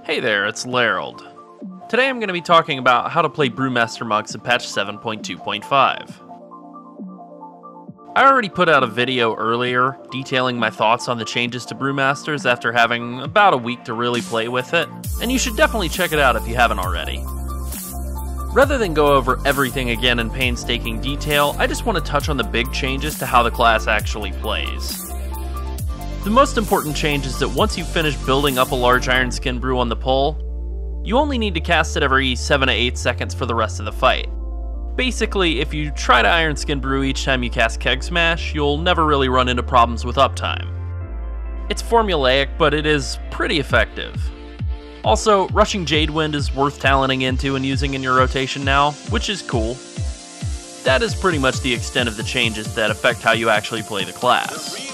Hey there, it's Lerald. Today I'm going to be talking about how to play Brewmaster monks in patch 7.2.5. I already put out a video earlier detailing my thoughts on the changes to Brewmasters after having about a week to really play with it, and you should definitely check it out if you haven't already. Rather than go over everything again in painstaking detail, I just want to touch on the big changes to how the class actually plays. The most important change is that once you finish building up a large iron skin brew on the pull, you only need to cast it every 7 to 8 seconds for the rest of the fight. Basically, if you try to iron skin brew each time you cast keg smash, you'll never really run into problems with uptime. It's formulaic, but it is pretty effective. Also, rushing Jadewind is worth talenting into and using in your rotation now, which is cool. That is pretty much the extent of the changes that affect how you actually play the class.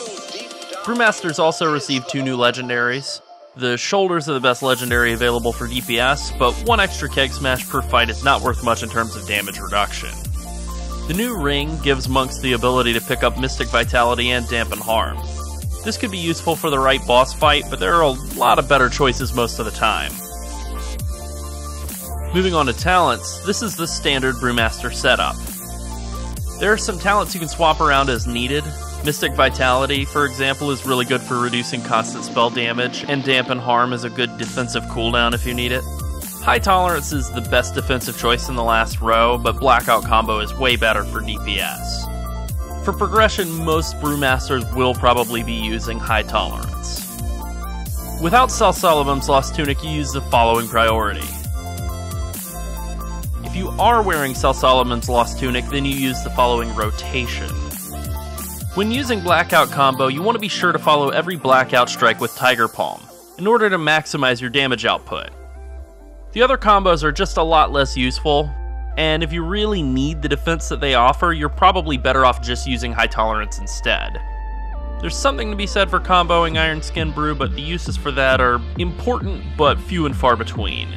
Brewmasters also received 2 new Legendaries. The shoulders are the best legendary available for DPS, but 1 extra keg smash per fight is not worth much in terms of damage reduction. The new ring gives monks the ability to pick up Mystic Vitality and Dampen Harm. This could be useful for the right boss fight, but there are a lot of better choices most of the time. Moving on to talents, this is the standard Brewmaster setup. There are some talents you can swap around as needed. Mystic Vitality, for example, is really good for reducing constant spell damage, and Dampen Harm is a good defensive cooldown if you need it. High Tolerance is the best defensive choice in the last row, but Blackout Combo is way better for DPS. For progression, most Brewmasters will probably be using High Tolerance. Without sal'salabim's Lost Tunic, you use the following priority. If you are wearing sal'salabim's Lost Tunic, then you use the following rotation. When using Blackout Combo, you want to be sure to follow every Blackout strike with Tiger Palm, in order to maximize your damage output. The other combos are just a lot less useful, and if you really need the defense that they offer, you're probably better off just using High Tolerance instead. There's something to be said for comboing Iron Skin Brew, but the uses for that are important but few and far between.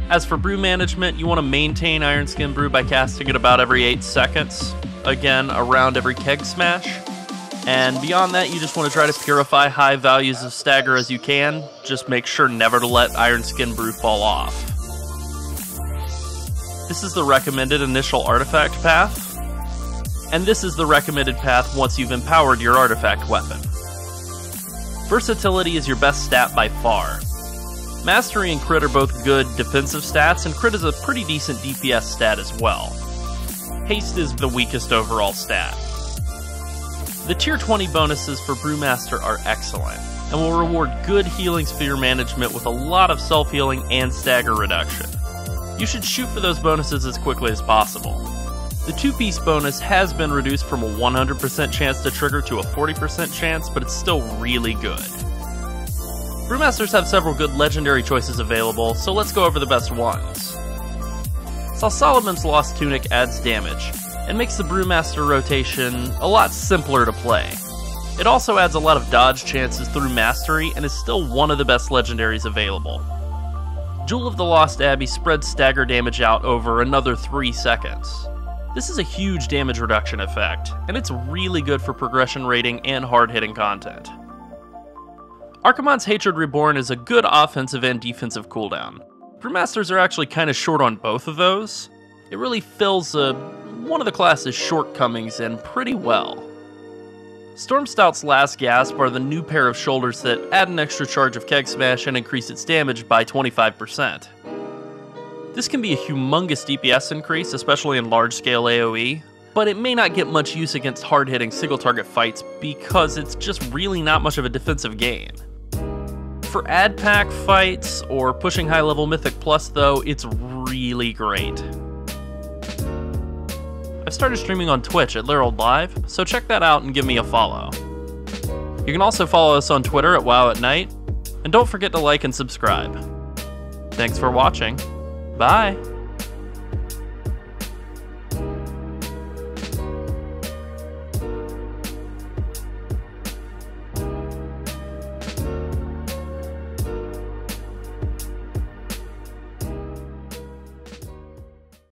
As for Brew Management, you want to maintain Iron Skin Brew by casting it about every 8 seconds, again around every keg smash. And beyond that, you just want to try to purify high values of stagger as you can. Just make sure never to let Iron Skin Brew fall off. This is the recommended initial artifact path. And this is the recommended path once you've empowered your artifact weapon. Versatility is your best stat by far. Mastery and crit are both good defensive stats, and crit is a pretty decent DPS stat as well. Haste is the weakest overall stat. The tier 20 bonuses for Brewmaster are excellent, and will reward good healing sphere management with a lot of self-healing and stagger reduction. You should shoot for those bonuses as quickly as possible. The 2-piece bonus has been reduced from a 100% chance to trigger to a 40% chance, but it's still really good. Brewmasters have several good legendary choices available, so let's go over the best ones. Sal'salabim's Lost Tunic adds damage, and makes the Brewmaster rotation a lot simpler to play. It also adds a lot of dodge chances through Mastery, and is still one of the best legendaries available. Jewel of the Lost Abbey spreads stagger damage out over another 3 seconds. This is a huge damage reduction effect, and it's really good for progression rating and hard-hitting content. Archimonde's Hatred Reborn is a good offensive and defensive cooldown. Brewmasters are actually kind of short on both of those. It really fills one of the class's shortcomings in pretty well. Stormstout's Last Gasp are the new pair of shoulders that add an extra charge of keg smash and increase its damage by 25%. This can be a humongous DPS increase, especially in large-scale AoE, but it may not get much use against hard-hitting single-target fights because it's just really not much of a defensive gain. For ad pack fights or pushing high-level Mythic Plus though, it's really great. I've started streaming on Twitch at Lerald Live, so check that out and give me a follow. You can also follow us on Twitter at WoW at Night, and don't forget to like and subscribe. Thanks for watching. Bye!